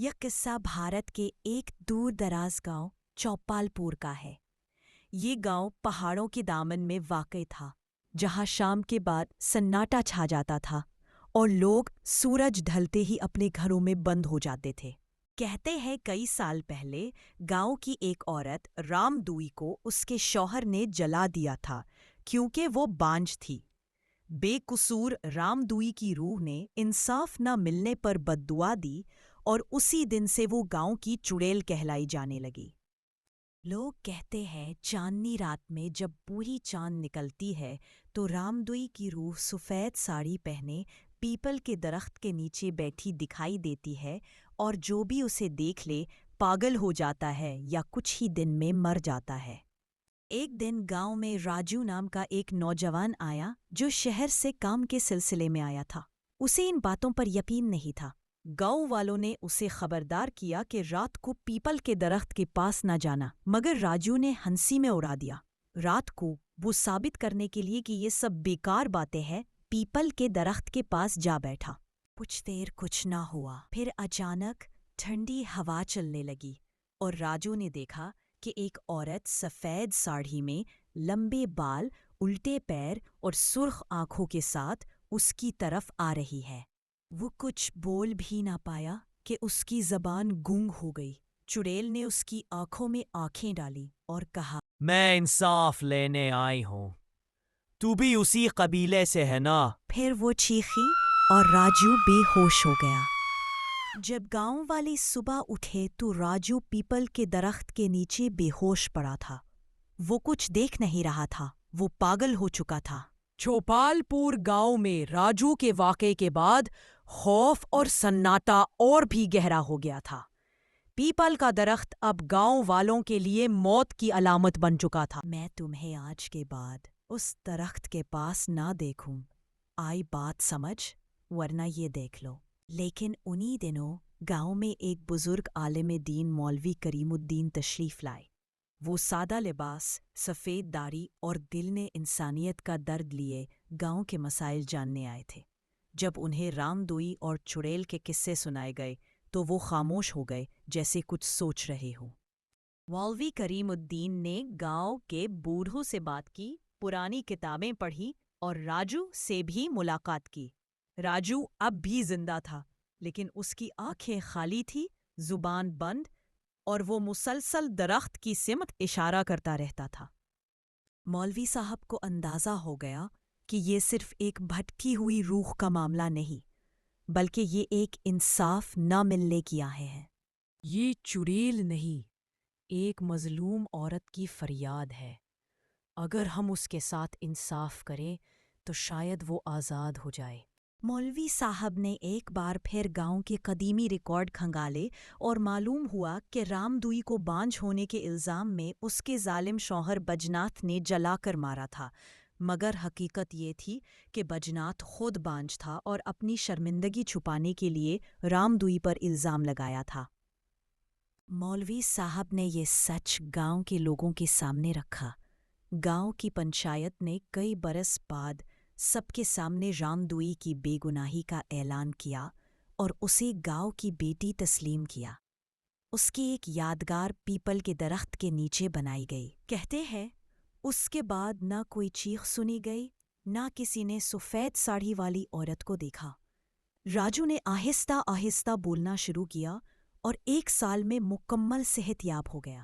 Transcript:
یہ قصہ بھارت کے ایک دور دراز گاؤں چوپال پور کا ہے۔ یہ گاؤں پہاڑوں کے دامن میں واقع تھا، جہاں شام کے بعد سناٹا چھا جاتا تھا اور لوگ سورج ڈھلتے ہی اپنے گھروں میں بند ہو جاتے تھے۔ کہتے ہیں کئی سال پہلے گاؤں کی ایک عورت رام دوئی کو اس کے شوہر نے جلا دیا تھا کیونکہ وہ بانجھ تھی۔ بے قصور رام دوئی کی روح نے انصاف نہ ملنے پر بددعا دی اور اسی دن سے وہ گاؤں کی چڑیل کہلائی جانے لگی۔ لوگ کہتے ہیں چاندنی رات میں جب پوری چاند نکلتی ہے تو رام دوئی کی روح سفید ساڑی پہنے پیپل کے درخت کے نیچے بیٹھی دکھائی دیتی ہے اور جو بھی اسے دیکھ لے پاگل ہو جاتا ہے یا کچھ ہی دن میں مر جاتا ہے۔ ایک دن گاؤں میں راجو نام کا ایک نوجوان آیا جو شہر سے کام کے سلسلے میں آیا تھا۔ اسے ان باتوں پر یقین نہیں تھا۔ گاؤں والوں نے اسے خبردار کیا کہ رات کو پیپل کے درخت کے پاس نہ جانا، مگر راجو نے ہنسی میں اڑا دیا۔ رات کو وہ ثابت کرنے کے لیے کہ یہ سب بیکار باتیں ہیں، پیپل کے درخت کے پاس جا بیٹھا۔ کچھ دیر کچھ نہ ہوا، پھر اچانک ٹھنڈی ہوا چلنے لگی اور راجو نے دیکھا کہ ایک عورت سفید ساڑھی میں، لمبے بال، الٹے پیر اور سرخ آنکھوں کے ساتھ اس کی طرف آ رہی ہے۔ وہ کچھ بول بھی نہ پایا کہ اس کی زبان گونگ ہو گئی۔ چڑیل نے اس کی آنکھوں میں آنکھیں ڈالی اور کہا، میں انصاف لینے آئی ہوں، تو بھی اسی قبیلے سے ہے نا؟ پھر وہ چیخی اور راجو بے ہوش ہو گیا۔ جب گاؤں والے صبح اٹھے تو راجو پیپل کے درخت کے نیچے بے ہوش پڑا تھا۔ وہ کچھ دیکھ نہیں رہا تھا، وہ پاگل ہو چکا تھا۔ چوپال پور گاؤں میں راجو کے واقعے کے بعد خوف اور سناٹا اور بھی گہرا ہو گیا تھا۔ پیپل کا درخت اب گاؤں والوں کے لیے موت کی علامت بن چکا تھا۔ میں تمہیں آج کے بعد اس درخت کے پاس نہ دیکھوں، آئی بات سمجھ؟ ورنہ یہ دیکھ لو۔ لیکن انہی دنوں گاؤں میں ایک بزرگ عالم دین مولوی کریم الدین تشریف لائے۔ وہ سادہ لباس، سفید داڑھی اور دل نے انسانیت کا درد لیے گاؤں کے مسائل جاننے آئے تھے۔ جب انہیں رام دوئی اور چڑیل کے قصے سنائے گئے تو وہ خاموش ہو گئے، جیسے کچھ سوچ رہے ہوں۔ مولوی کریم الدین نے گاؤں کے بوڑھوں سے بات کی، پرانی کتابیں پڑھی اور راجو سے بھی ملاقات کی۔ راجو اب بھی زندہ تھا، لیکن اس کی آنکھیں خالی تھی، زبان بند، اور وہ مسلسل درخت کی سمت اشارہ کرتا رہتا تھا۔ مولوی صاحب کو اندازہ ہو گیا کہ یہ صرف ایک بھٹکی ہوئی روح کا معاملہ نہیں، بلکہ یہ ایک انصاف نہ ملنے کی آہ ہے۔ یہ چڑیل نہیں، ایک مظلوم عورت کی فریاد ہے۔ اگر ہم اس کے ساتھ انصاف کریں تو شاید وہ آزاد ہو جائے۔ مولوی صاحب نے ایک بار پھر گاؤں کے قدیمی ریکارڈ کھنگالے اور معلوم ہوا کہ رام دوئی کو بانجھ ہونے کے الزام میں اس کے ظالم شوہر بجناتھ نے جلا کر مارا تھا، مگر حقیقت یہ تھی کہ بجناتھ خود بانجھ تھا اور اپنی شرمندگی چھپانے کے لیے رام دوئی پر الزام لگایا تھا۔ مولوی صاحب نے یہ سچ گاؤں کے لوگوں کے سامنے رکھا۔ گاؤں کی پنچایت نے کئی برس بعد سب کے سامنے رام دوئی کی بے گناہی کا اعلان کیا اور اسے گاؤں کی بیٹی تسلیم کیا۔ اس کی ایک یادگار پیپل کے درخت کے نیچے بنائی گئی۔ کہتے ہیں اس کے بعد نہ کوئی چیخ سنی گئی، نہ کسی نے سفید ساڑھی والی عورت کو دیکھا۔ راجو نے آہستہ آہستہ بولنا شروع کیا اور 1 سال میں مکمل صحت یاب ہو گیا۔